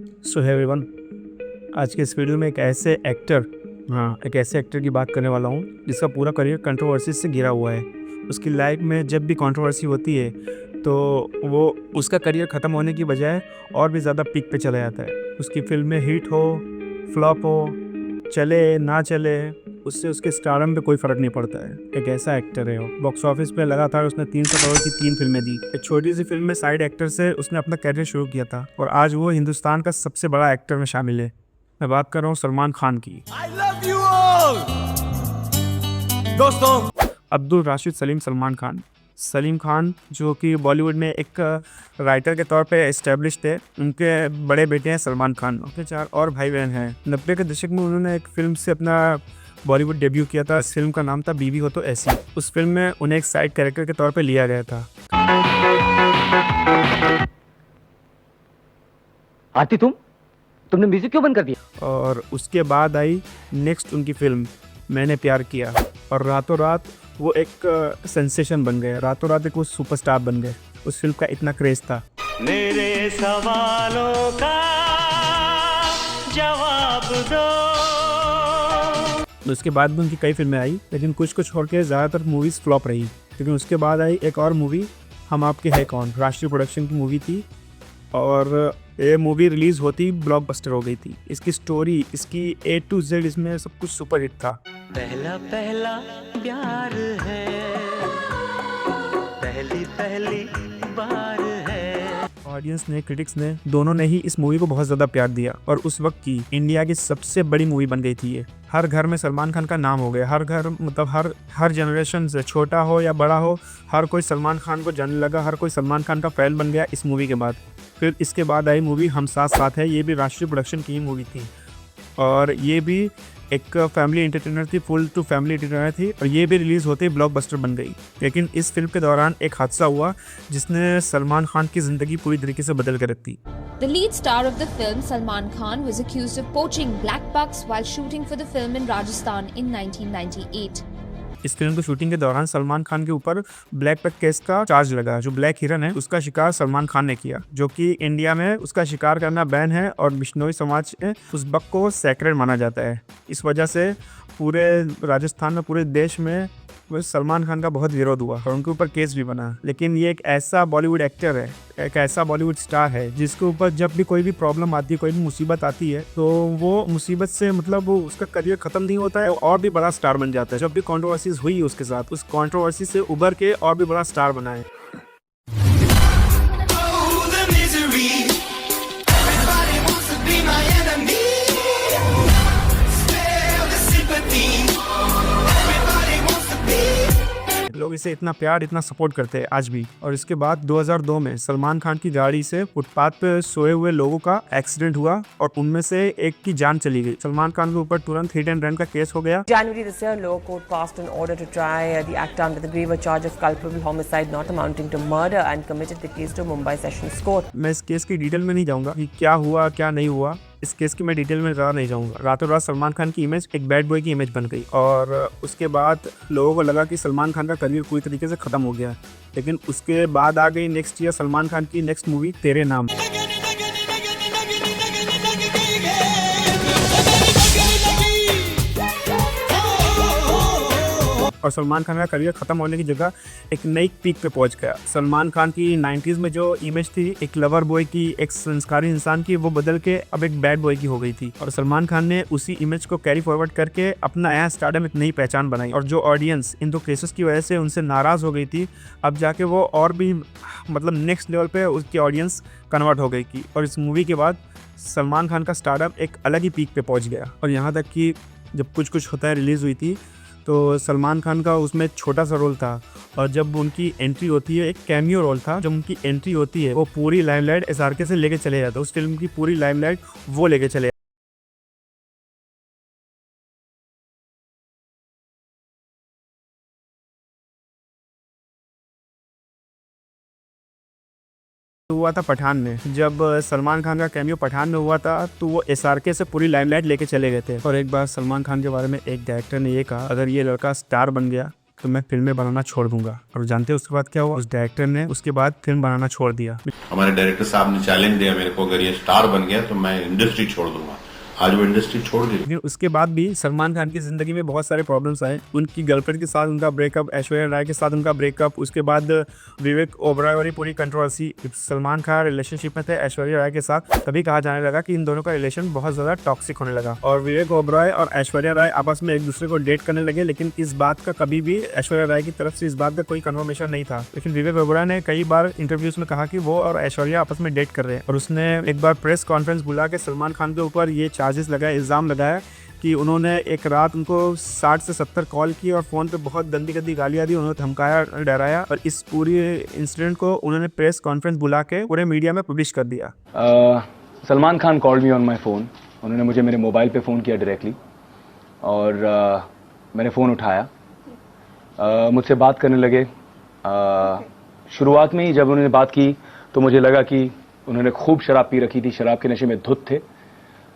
सो है एवरीवन, आज के इस वीडियो में एक ऐसे एक्टर की बात करने वाला हूँ जिसका पूरा करियर कंट्रोवर्सी से घिरा हुआ है। उसकी लाइफ में जब भी कंट्रोवर्सी होती है तो वो उसका करियर ख़त्म होने की बजाय और भी ज़्यादा पीक पे चला जाता है। उसकी फिल्में हिट हो, फ्लॉप हो, चले ना चले, उससे उसके स्टारडम पे कोई फ़र्क नहीं पड़ता है। एक ऐसा एक्टर है वो। बॉक्स ऑफिस पे लगातार उसने 300 करोड़ की 3 फिल्में दी। एक छोटी सी फिल्म में साइड एक्टर से उसने अपना करियर शुरू किया था और आज वो हिंदुस्तान का सबसे बड़ा एक्टर में शामिल है। मैं बात कर रहा हूँ सलमान खान की। I love you all! दोस्तों, अब्दुल राशिद सलीम सलमान खान जो कि बॉलीवुड में एक राइटर के तौर पे एस्टेब्लिश थे। उनके बड़े बेटे हैं सलमान खान। उनके 4 और भाई बहन हैं। 90 के दशक में उन्होंने एक फिल्म से अपना बॉलीवुड डेब्यू किया था। इस फिल्म का नाम था बीवी हो तो ऐसी। उस फिल्म में उन्हें एक साइड कैरेक्टर के तौर पे लिया गया था। आरती, तुमने म्यूजिक क्यों बंद कर दिया? और उसके बाद आई नेक्स्ट उनकी फिल्म मैंने प्यार किया और रातों रात वो एक सेंसेशन बन गए। रातों रात एक वो सुपरस्टार बन गए। उस फिल्म का इतना क्रेज था। मेरे सवालों का जवाब दो। उसके बाद भी उनकी कई फिल्में आई, लेकिन कुछ छोड़ के ज़्यादातर मूवीज़ फ्लॉप रही। लेकिन उसके बाद आई एक और मूवी, हम आपके है कौन, राष्ट्रीय प्रोडक्शन की मूवी थी और ये मूवी रिलीज़ होती ब्लॉकबस्टर हो गई थी। इसकी स्टोरी, इसकी A to Z, इसमें सब कुछ सुपर हिट था। पहला पहला प्यार है, पहली पहली बार है। ऑडियंस ने, क्रिटिक्स ने, दोनों ने ही इस मूवी को बहुत ज़्यादा प्यार दिया और उस वक्त की इंडिया की सबसे बड़ी मूवी बन गई थी ये। हर घर में सलमान खान का नाम हो गया। हर घर, मतलब हर जनरेशन से, छोटा हो या बड़ा हो, हर कोई सलमान खान को जानने लगा। हर कोई सलमान खान का फैन बन गया इस मूवी के बाद। फिर इसके बाद आई मूवी हम साथ साथ है। ये भी राष्ट्रीय प्रोडक्शन की ही मूवी थी और ये भी एक फैमिली एंटरटेनर थी, फुल टू फैमिली एंटरटेनर थी और ये भी रिलीज़ होते ही ब्लॉकबस्टर बन गई। लेकिन इस फिल्म के दौरान एक हादसा हुआ जिसने सलमान खान की ज़िंदगी पूरी तरीके से बदल कर रख दी। The lead star of the film, Salman Khan, was accused of poaching black bucks while shooting for the film in Rajasthan in 1998. इस फिल्म की शूटिंग के दौरान सलमान खान के ऊपर ब्लैक बक केस का चार्ज लगा। जो ब्लैक हिरन है उसका शिकार सलमान खान ने किया, जो कि इंडिया में उसका शिकार करना बैन है और बिश्नोई समाज में उस बक को सैक्रेड माना जाता है। इस वजह से पूरे राजस्थान में, पूरे देश में सलमान खान का बहुत विरोध हुआ और उनके ऊपर केस भी बना। लेकिन ये एक ऐसा बॉलीवुड एक्टर है, एक ऐसा बॉलीवुड स्टार है जिसके ऊपर जब भी कोई भी प्रॉब्लम आती है, कोई भी मुसीबत आती है, तो वो मुसीबत से, मतलब वो उसका करियर ख़त्म नहीं होता है और भी बड़ा स्टार बन जाता है। जब भी कंट्रोवर्सीज हुई उसके साथ, उस कंट्रोवर्सी से उभर के और भी बड़ा स्टार बना है। लोग इसे इतना प्यार, इतना सपोर्ट करते हैं आज भी। और इसके बाद 2002 में सलमान खान की गाड़ी से फुटपाथ पे सोए हुए लोगों का एक्सीडेंट हुआ और उनमें से एक की जान चली गई। सलमान खान के ऊपर तुरंत हिट एंड रन का केस हो गया। January this year, lower court passed an order to try the actor under the graver charge of culpable homicide not amounting to murder and committed the case to Mumbai Sessions Court. मैं इस case की detail में नहीं जाऊंगा कि क्या हुआ क्या नहीं हुआ। इस केस की मैं डिटेल में ज़्यादा नहीं जाऊंगा। रातों रात सलमान खान की इमेज एक बैड बॉय की इमेज बन गई और उसके बाद लोगों को लगा कि सलमान खान का करियर पूरी तरीके से ख़त्म हो गया। लेकिन उसके बाद आ गई नेक्स्ट ईयर सलमान खान की नेक्स्ट मूवी तेरे नाम। और सलमान खान का करियर ख़त्म होने की जगह एक नई पीक पे पहुंच गया। सलमान खान की 90s में जो इमेज थी एक लवर बॉय की, एक संस्कारी इंसान की, वो बदल के अब एक बैड बॉय की हो गई थी। और सलमान खान ने उसी इमेज को कैरी फॉरवर्ड करके अपना नया स्टारडम, एक नई पहचान बनाई। और जो ऑडियंस इन दो केसेस की वजह से उनसे नाराज़ हो गई थी, अब जाके वो और भी, मतलब नेक्स्ट लेवल पे उसकी ऑडियंस कन्वर्ट हो गई थी। और इस मूवी के बाद सलमान खान का स्टारडम एक अलग ही पीक पे पहुँच गया। और यहाँ तक कि जब कुछ होता है रिलीज़ हुई थी तो सलमान खान का उसमें छोटा सा रोल था और जब उनकी एंट्री होती है, एक कैमियो रोल था। जब उनकी एंट्री होती है वो पूरी लाइमलाइट SRK से लेके चले जाते। उस फिल्म की पूरी लाइमलाइट वो लेके चले। हुआ था पठान में। जब सलमान खान का कैमियो पठान में हुआ था तो वो SRK से पूरी लाइमलाइट लेके चले गए थे। और एक बार सलमान खान के बारे में एक डायरेक्टर ने ये कहा, अगर ये लड़का स्टार बन गया, तो मैं फिल्में बनाना छोड़ दूंगा। और जानते हैं उसके बाद क्या हुआ? उस डायरेक्टर ने उसके बाद फिल्म बनाना छोड़ दिया। हमारे डायरेक्टर साहब ने चैलेंज दिया मेरे को, अगर ये स्टार बन गया तो मैं इंडस्ट्री छोड़ दूंगा। आज वो इंडस्ट्री छोड़ दी। लेकिन उसके बाद भी सलमान खान की जिंदगी में बहुत सारे प्रॉब्लम्स आए। उनकी गर्लफ्रेंड के साथ उनका ब्रेकअप, ऐश्वर्या राय के साथ उनका ब्रेकअप, उसके बाद विवेक ओबराय वाली पूरी कंट्रोवर्सी। सलमान खान रिलेशनशिप में थे ऐश्वर्या राय के साथ, तभी कहा जाने लगा कि इन दोनों का रिलेशन बहुत ज्यादा टॉक्सिक होने लगा और विवेक ओबराय और ऐश्वर्या राय आपस में एक दूसरे को डेट करने लगे। लेकिन इस बात का कभी भी ऐश्वर्या राय की तरफ से इस बात का कोई कन्फर्मेशन नहीं था। लेकिन विवेक ओबराय ने कई बार इंटरव्यूज में कहा कि वो और ऐश्वर्या आपस में डेट कर रहे हैं। और उसने एक बार प्रेस कॉन्फ्रेंस बुला के सलमान खान के ऊपर ये चार्जेस लगाए, इल्जाम लगाया कि उन्होंने एक रात उनको 60 से 70 कॉल की और फ़ोन पे बहुत गंदी गंदी गालियाँ दी, उन्होंने धमकाया, डराया। और इस पूरी इंसिडेंट को उन्होंने प्रेस कॉन्फ्रेंस बुला के पूरे मीडिया में पब्लिश कर दिया। Salman Khan called me on my phone. उन्होंने मुझे मेरे मोबाइल पे फ़ोन किया डायरेक्टली और मैंने फ़ोन उठाया। मुझसे बात करने लगे। शुरुआत में ही जब उन्होंने बात की तो मुझे लगा कि उन्होंने खूब शराब पी रखी थी, शराब के नशे में धुत थे।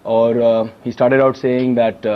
और he started out saying that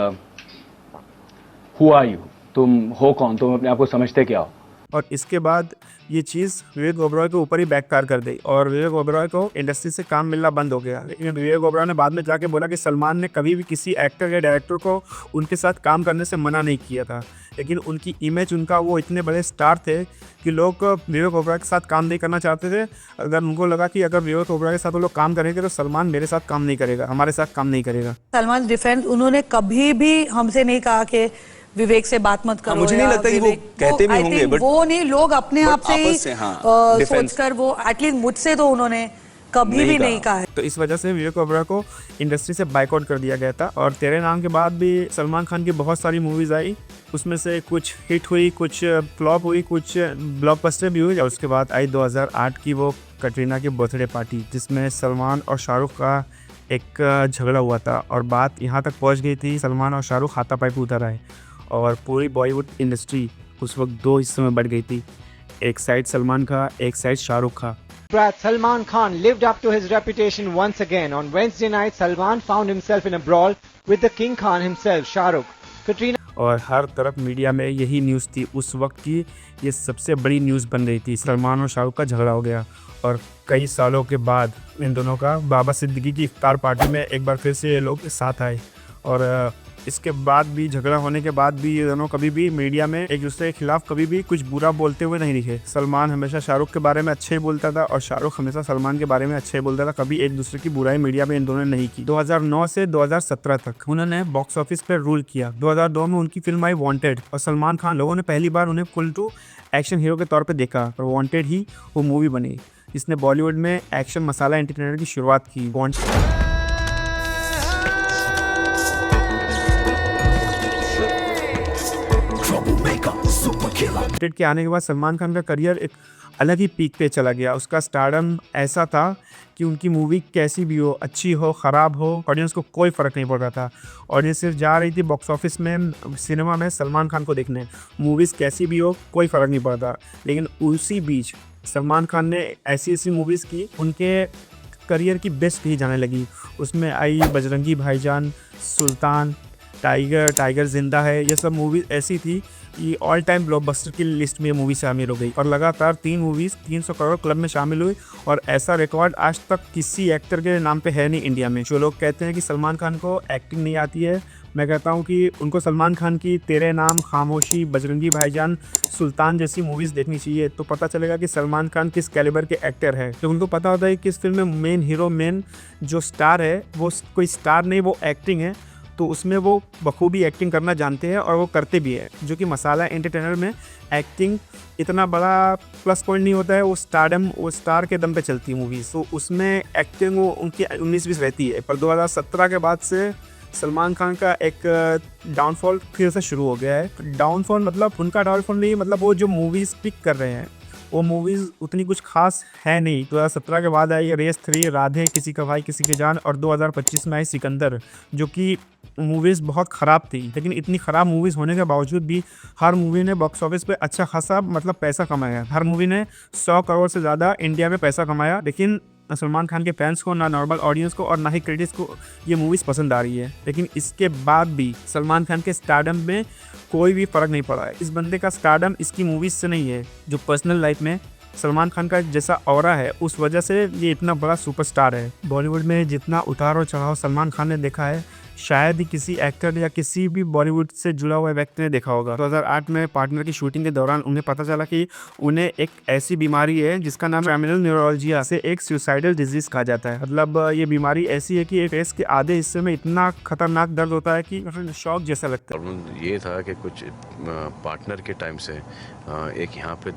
who are you, तुम हो कौन, तुम अपने आप को समझते क्या हो। और इसके बाद ये चीज़ विवेक ओबराय के ऊपर ही बैकफायर कर दी और विवेक ओबराय को इंडस्ट्री से काम मिलना बंद हो गया। लेकिन विवेक ओबराय ने बाद में जाके बोला कि सलमान ने कभी भी किसी एक्टर या डायरेक्टर को उनके साथ काम करने से मना नहीं किया था। लेकिन उनकी इमेज, उनका वो इतने बड़े स्टार थे कि लोग विवेक ओबराय के साथ काम नहीं करना चाहते थे। अगर उनको लगा कि अगर विवेक ओबराय के साथ वो लोग काम करेंगे तो सलमान मेरे साथ काम नहीं करेगा, हमारे साथ काम नहीं करेगा। सलमान डिफेंस उन्होंने कभी भी हमसे नहीं कहा कि विवेक से बात मत करो। मुझे नहीं लगता कि वो कहते भी होंगे, बट वो नहीं, लोग अपने आप से ही डिफेंस सोचकर, वो एटलीस्ट मुझसे तो उन्होंने कभी भी नहीं कहा है। तो इस वजह से विवेक ओबराय को इंडस्ट्री से बाइकआउट कर दिया गया था। और तेरे नाम के बाद भी सलमान खान की बहुत सारी मूवीज आई, उसमें से कुछ हिट हुई, कुछ फ्लॉप हुई, कुछ ब्लॉकबस्टर भी हुई। और उसके बाद आई 2008 की वो कटरीना की बर्थडे पार्टी, जिसमें सलमान और शाहरुख का एक झगड़ा हुआ था। और बात यहाँ तक पहुँच गई थी, सलमान और शाहरुख हाथापाई पे उतर आए और पूरी बॉलीवुड इंडस्ट्री उस वक्त दो हिस्सों में बढ़ गई थी। एक साइड सलमान का, एक साइड शाहरुख का। Salman Khan lived up to his reputation once again. On Wednesday night, Salman found himself in a brawl with the King Khan himself, Shah Rukh. Katrina और हर तरफ मीडिया में यही न्यूज़ थी उस वक्त की, ये सबसे बड़ी न्यूज़ बन रही थी। सलमान और शाहरुख का झगड़ा हो गया और कई सालों के बाद इन दोनों का बाबा सिद्दीकी की इफ्तार पार्टी में एक बार फिर से ये लोग साथ आए। और इसके बाद भी, झगड़ा होने के बाद भी, ये दोनों कभी भी मीडिया में एक दूसरे के खिलाफ कभी भी कुछ बुरा बोलते हुए नहीं दिखे। सलमान हमेशा शाहरुख के बारे में अच्छे ही बोलता था और शाहरुख हमेशा सलमान के बारे में अच्छे ही बोलता था। कभी एक दूसरे की बुराई मीडिया में इन दोनों ने नहीं की। 2009 से 2017 तक उन्होंने बॉक्स ऑफिस पर रूल किया। 2002 में उनकी फिल्म आई वांटेड और सलमान खान, लोगों ने पहली बार उन्हें फुल टू एक्शन हीरो के तौर पर देखा और वांटेड ही वो मूवी बनी जिसने बॉलीवुड में एक्शन मसाला एंटरटेनर की शुरुआत की। वांटेड के आने के बाद सलमान खान का करियर एक अलग ही पीक पे चला गया। उसका स्टारडम ऐसा था कि उनकी मूवी कैसी भी हो, अच्छी हो, ख़राब हो, ऑडियंस को कोई फ़र्क नहीं पड़ रहा था। ऑडियंस सिर्फ जा रही थी बॉक्स ऑफिस में, सिनेमा में सलमान खान को देखने। मूवीज़ कैसी भी हो, कोई फ़र्क नहीं पड़ता। लेकिन उसी बीच सलमान खान ने ऐसी ऐसी मूवीज़ की, उनके करियर की बेस्ट ही जाने लगी। उसमें आई बजरंगी भाईजान, सुल्तान, टाइगर जिंदा है। ये सब मूवीज़ ऐसी थी कि ऑल टाइम ब्लॉकबस्टर की लिस्ट में मूवी शामिल हो गई और लगातार 3 मूवीज़ 300 करोड़ क्लब में शामिल हुई। और ऐसा रिकॉर्ड आज तक किसी एक्टर के नाम पे है नहीं इंडिया में। जो लोग कहते हैं कि सलमान खान को एक्टिंग नहीं आती है, मैं कहता हूँ कि उनको सलमान खान की तेरे नाम, खामोशी, बजरंगी भाईजान, सुल्तान जैसी मूवीज़ देखनी चाहिए। तो पता चलेगा कि सलमान खान किस कैलिबर के एक्टर है। तो उनको पता होता है कि इस फिल्म में मेन हीरो, मेन जो स्टार है वो कोई स्टार नहीं, वो एक्टिंग है। तो उसमें वो बखूबी एक्टिंग करना जानते हैं और वो करते भी है, जो कि मसाला एंटरटेनर में एक्टिंग इतना बड़ा प्लस पॉइंट नहीं होता है। वो स्टारडम, वो स्टार के दम पे चलती है मूवीज़, तो उसमें एक्टिंग वो उनकी 19-20 रहती है। पर 2017 के बाद से सलमान खान का एक डाउनफॉल फिर से शुरू हो गया है। डाउनफॉल मतलब उनका डाउनफॉल नहीं, मतलब वो जो मूवीज़ पिक कर रहे हैं वो मूवीज़ उतनी कुछ खास है नहीं। 2017 के बाद आई रेस 3, राधे, किसी का भाई किसी की जान, और 2025 में आई सिकंदर, जो कि मूवीज़ बहुत ख़राब थी। लेकिन इतनी ख़राब मूवीज़ होने के बावजूद भी हर मूवी ने बॉक्स ऑफिस पे अच्छा खासा मतलब पैसा कमाया। हर मूवी ने 100 करोड़ से ज़्यादा इंडिया में पैसा कमाया। लेकिन ना सलमान खान के फैंस को, ना नॉर्मल ऑडियंस को और ना ही क्रिटिक्स को ये मूवीज़ पसंद आ रही है। लेकिन इसके बाद भी सलमान खान के स्टारडम में कोई भी फ़र्क नहीं पड़ा है। इस बंदे का स्टारडम इसकी मूवीज़ से नहीं है, जो पर्सनल लाइफ में सलमान खान का जैसा ऑरा है उस वजह से ये इतना बड़ा सुपरस्टार है। बॉलीवुड में जितना उतार और चढ़ाव सलमान खान ने देखा है, शायद ही किसी एक्टर या किसी भी बॉलीवुड से जुड़ा हुआ व्यक्ति ने देखा होगा। 2008 में पार्टनर की शूटिंग के दौरान उन्हें पता चला कि उन्हें एक ऐसी बीमारी है जिसका नाम ट्राइमिनल न्यूरोलजिया से एक सुसाइडल डिजीज कहा जाता है। मतलब ये बीमारी ऐसी है कि फेस के आधे हिस्से में इतना खतरनाक दर्द होता है कि शॉक जैसा लगता है। ये था कि कुछ पार्टनर के टाइम से एक यहाँ पे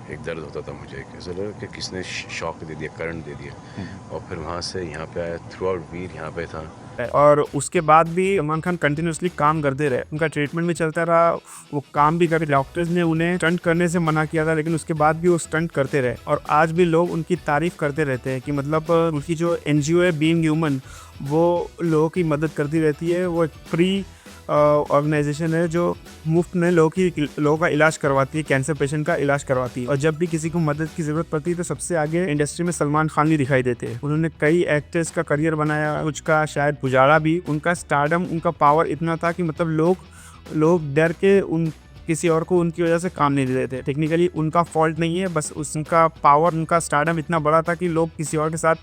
एक दर्द होता था मुझे, ऐसा लगा कि किसने शॉक दे दिया, करंट दे दिया, और फिर वहाँ से यहाँ पे आया, थ्रू आउट वीर यहाँ पे था। और उसके बाद भी सलमान खान कंटिन्यूसली काम करते रहे, उनका ट्रीटमेंट भी चलता रहा, वो काम भी करे। डॉक्टर्स ने उन्हें स्टंट करने से मना किया था, लेकिन उसके बाद भी वो स्टंट करते रहे और आज भी लोग उनकी तारीफ करते रहते हैं कि मतलब उनकी जो NGO है बीइंग ह्यूमन, वो लोगों की मदद करती रहती है। वो एक फ्री ऑर्गेनाइजेशन है जो मुफ्त में लोगों का इलाज करवाती है, कैंसर पेशेंट का इलाज करवाती है। और जब भी किसी को मदद की ज़रूरत पड़ती है तो सबसे आगे इंडस्ट्री में सलमान खान ही दिखाई देते हैं। उन्होंने कई एक्टर्स का करियर बनाया, कुछ का शायद पुजारा भी। उनका स्टारडम, उनका पावर इतना था कि मतलब लोग डर के किसी और को उनकी वजह से काम नहीं दे देते। टेक्निकली उनका फॉल्ट नहीं है, बस उनका पावर, उनका स्टारडम इतना बड़ा था कि लोग किसी और के साथ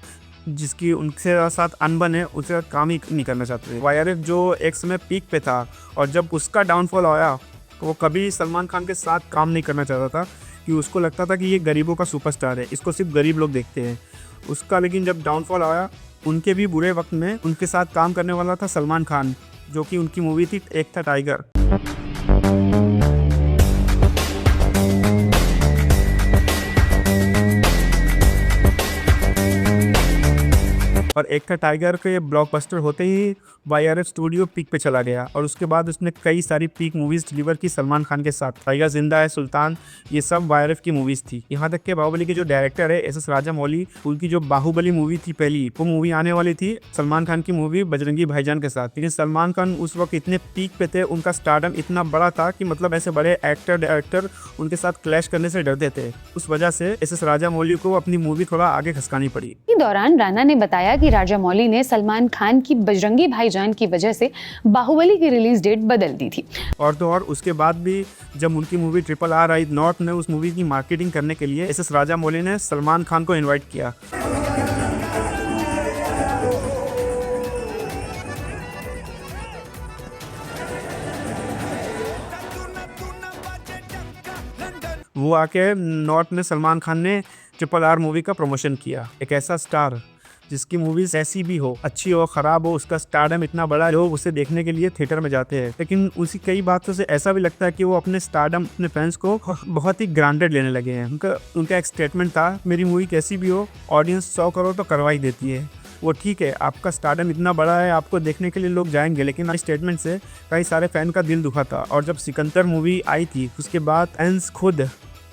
जिसकी उनके साथ अनबन है उसके साथ काम ही नहीं करना चाहते थे। YRF जो एक समय पीक पे था और जब उसका डाउनफॉल आया तो वो कभी सलमान खान के साथ काम नहीं करना चाहता था कि उसको लगता था कि ये गरीबों का सुपरस्टार है, इसको सिर्फ गरीब लोग देखते हैं उसका। लेकिन जब डाउनफॉल आया, उनके भी बुरे वक्त में उनके साथ काम करने वाला था सलमान खान, जो कि उनकी मूवी थी एक था टाइगर। और एक था टाइगर के ब्लॉकबस्टर होते ही YRF स्टूडियो पीक पे चला गया और उसके बाद उसने कई सारी पीक मूवीज़ डिलीवर की सलमान खान के साथ। टाइगर जिंदा है, सुल्तान, ये सब YRF की मूवीज़ थी। यहाँ तक कि बाहुबली के जो डायरेक्टर है SS राजामौली, उनकी जो बाहुबली मूवी थी पहली, वो मूवी आने वाली थी सलमान खान की मूवी बजरंगी भाईजान के साथ। लेकिन सलमान खान उस वक्त इतने पीक पे थे, उनका स्टारडम इतना बड़ा था कि मतलब ऐसे बड़े एक्टर डायरेक्टर उनके साथ क्लैश करने से डरते थे। उस वजह से SS राजामौली को अपनी मूवी थोड़ा आगे खसकानी पड़ी। इस दौरान राणा ने बताया कि राजामौली ने सलमान खान की बजरंगी भाईजान की वजह से बाहुबली की रिलीज डेट बदल दी थी। और तो और उसके बाद भी जब उनकी मूवी RRR आई नॉर्थ में, उस मूवी की मार्केटिंग करने के लिए SS राजामौली ने सलमान खान को इनवाइट किया। वो आके नॉर्थ में सलमान खान ने RRR मूवी का प्रमोशन किया। एक ऐसा स्टार जिसकी मूवीज ऐसी भी हो, अच्छी हो, खराब हो, उसका स्टारडम इतना बड़ा है, लोग उसे देखने के लिए थिएटर में जाते हैं। लेकिन उसी कई बातों से ऐसा भी लगता है कि वो अपने स्टारडम, अपने फैंस को बहुत ही ग्रांटेड लेने लगे हैं। उनका एक स्टेटमेंट था, मेरी मूवी कैसी भी हो, ऑडियंस 100 करोड़ तो करवा ही देती है। वो ठीक है, आपका स्टारडम इतना बड़ा है, आपको देखने के लिए लोग जाएंगे, लेकिन इस स्टेटमेंट से कई सारे फैन का दिल दुखा था। और जब सिकंदर मूवी आई थी उसके बाद फैंस खुद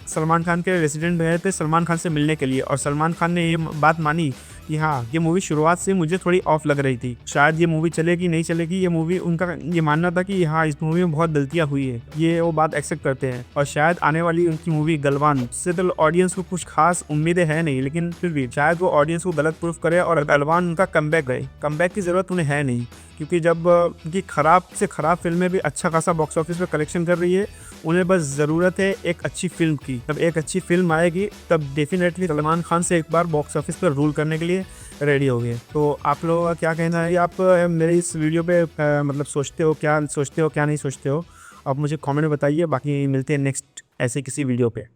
सलमान खान के रेसिडेंट गए थे सलमान खान से मिलने के लिए, और सलमान खान ने ये बात मानी कि हाँ, ये मूवी शुरुआत से मुझे थोड़ी ऑफ लग रही थी, शायद ये मूवी चलेगी नहीं चलेगी। ये मूवी, उनका ये मानना था कि हाँ, इस मूवी में बहुत गलतियाँ हुई है, ये वो बात एक्सेप्ट करते हैं। और शायद आने वाली उनकी मूवी गलवान से तो ऑडियंस को कुछ खास उम्मीदें है नहीं, लेकिन फिर भी शायद वो ऑडियंस को गलत प्रूफ करे और गलवान उनका कमबैक रहे। कमबैक की ज़रूरत उन्हें है नहीं, क्योंकि जब उनकी ख़राब से ख़राब फिल्में भी अच्छा खासा बॉक्स ऑफिस पर कलेक्शन कर रही है, उन्हें बस ज़रूरत है एक अच्छी फिल्म की। जब एक अच्छी फिल्म आएगी तब डेफिनेटली सलमान खान से एक बार बॉक्स ऑफिस पर रूल करने के लिए रेडी हो गए। तो आप लोगों का क्या कहना है? आप मेरे इस वीडियो पे मतलब सोचते हो क्या नहीं सोचते हो, आप मुझे कमेंट में बताइए। बाकी मिलते हैं नेक्स्ट ऐसे किसी वीडियो पे।